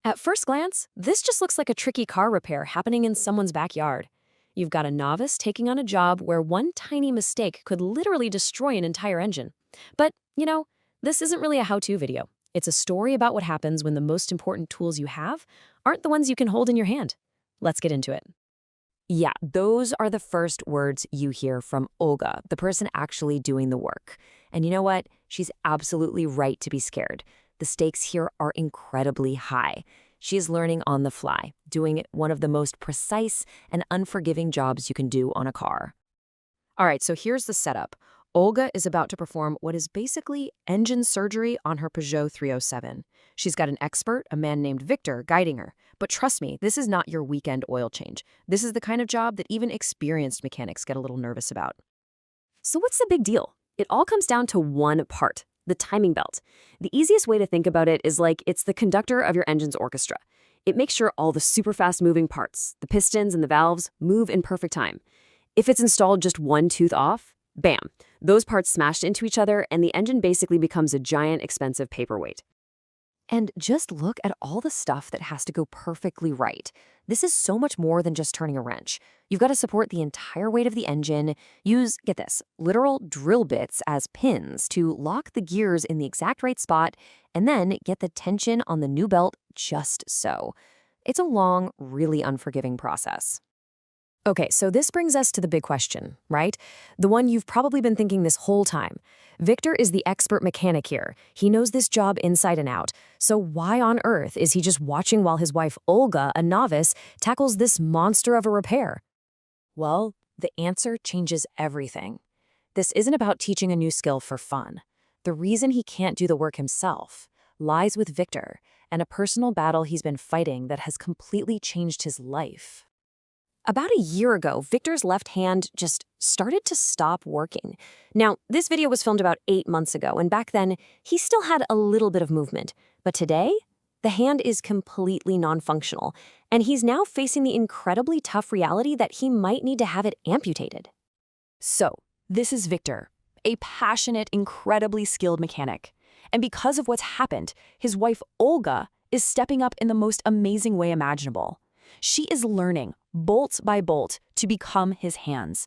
At first glance, this just looks like a tricky car repair happening in someone's backyard. You've got a novice taking on a job where one tiny mistake could literally destroy an entire engine. But, this isn't really a how-to video. It's a story about what happens when the most important tools you have aren't the ones you can hold in your hand. Let's get into it. Yeah, those are the first words you hear from Olga, the person actually doing the work. And you know what? She's absolutely right to be scared. The stakes here are incredibly high. She is learning on the fly, doing one of the most precise and unforgiving jobs you can do on a car. All right, so here's the setup. Olga is about to perform what is basically engine surgery on her Peugeot 307. She's got an expert, a man named Victor, guiding her. But trust me, this is not your weekend oil change. This is the kind of job that even experienced mechanics get a little nervous about. So what's the big deal? It all comes down to one part, the timing belt. The easiest way to think about it is like it's the conductor of your engine's orchestra. It makes sure all the super fast moving parts, the pistons and the valves, move in perfect time. If it's installed just one tooth off, bam, those parts smashed into each other and the engine basically becomes a giant expensive paperweight. And just look at all the stuff that has to go perfectly right. This is so much more than just turning a wrench. You've got to support the entire weight of the engine, use, get this, literal drill bits as pins to lock the gears in the exact right spot, and then get the tension on the new belt just so. It's a long, really unforgiving process. Okay, so this brings us to the big question, right? The one you've probably been thinking this whole time. Victor is the expert mechanic here. He knows this job inside and out. So why on earth is he just watching while his wife Olga, a novice, tackles this monster of a repair? Well, the answer changes everything. This isn't about teaching a new skill for fun. The reason he can't do the work himself lies with Victor and a personal battle he's been fighting that has completely changed his life. About a year ago, Victor's left hand just started to stop working. Now, this video was filmed about 8 months ago, and back then, he still had a little bit of movement. But today, the hand is completely non-functional, and he's now facing the incredibly tough reality that he might need to have it amputated. So, this is Victor, a passionate, incredibly skilled mechanic. And because of what's happened, his wife Olga is stepping up in the most amazing way imaginable. She is learning, bolt by bolt, to become his hands.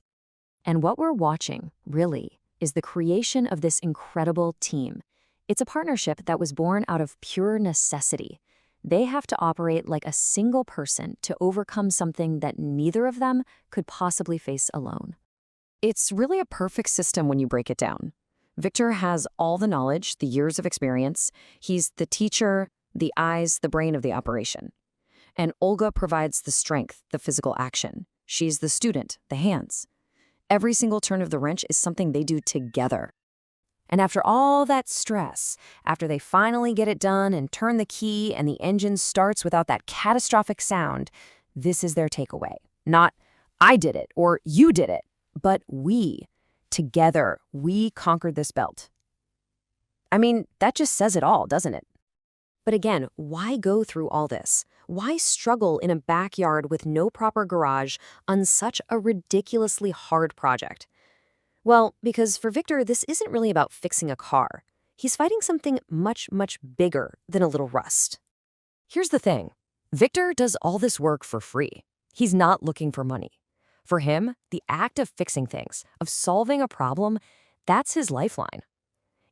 And what we're watching, really, is the creation of this incredible team. It's a partnership that was born out of pure necessity. They have to operate like a single person to overcome something that neither of them could possibly face alone. It's really a perfect system when you break it down. Victor has all the knowledge, the years of experience. He's the teacher, the eyes, the brain of the operation. And Olga provides the strength, the physical action. She's the student, the hands. Every single turn of the wrench is something they do together. And after all that stress, after they finally get it done and turn the key and the engine starts without that catastrophic sound, this is their takeaway. Not, I did it or you did it, but we, together, we conquered this belt. I mean, that just says it all, doesn't it? But again, why go through all this? Why struggle in a backyard with no proper garage on such a ridiculously hard project? Well, because for Victor, this isn't really about fixing a car. He's fighting something much, much bigger than a little rust. Here's the thing. Victor does all this work for free. He's not looking for money. For him, the act of fixing things, of solving a problem, that's his lifeline.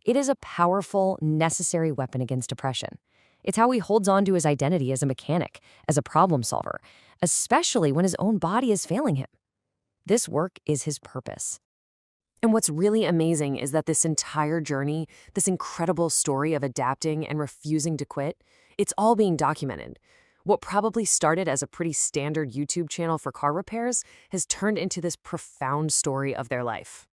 It is a powerful, necessary weapon against depression. It's how he holds on to his identity as a mechanic, as a problem solver, especially when his own body is failing him. This work is his purpose. And what's really amazing is that this entire journey, this incredible story of adapting and refusing to quit, it's all being documented. What probably started as a pretty standard YouTube channel for car repairs has turned into this profound story of their life.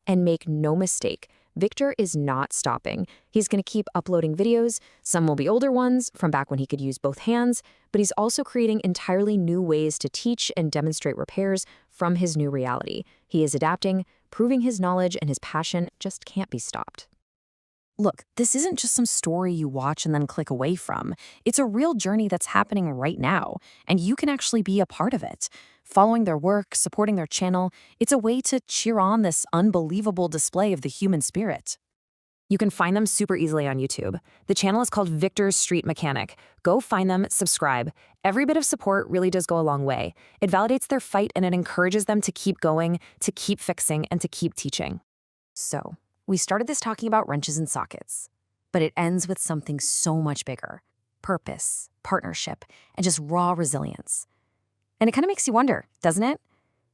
And make no mistake, Victor is not stopping. He's going to keep uploading videos. Some will be older ones from back when he could use both hands, but he's also creating entirely new ways to teach and demonstrate repairs from his new reality. He is adapting, proving his knowledge and his passion just can't be stopped. Look, this isn't just some story you watch and then click away from. It's a real journey that's happening right now, and you can actually be a part of it. Following their work, supporting their channel, it's a way to cheer on this unbelievable display of the human spirit. You can find them super easily on YouTube. The channel is called Victor's Street Mechanic. Go find them, subscribe. Every bit of support really does go a long way. It validates their fight and it encourages them to keep going, to keep fixing, and to keep teaching. So, we started this talking about wrenches and sockets, but it ends with something so much bigger: purpose, partnership, and just raw resilience. And it kind of makes you wonder, doesn't it?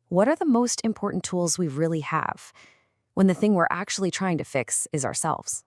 What are the most important tools we really have when the thing we're actually trying to fix is ourselves?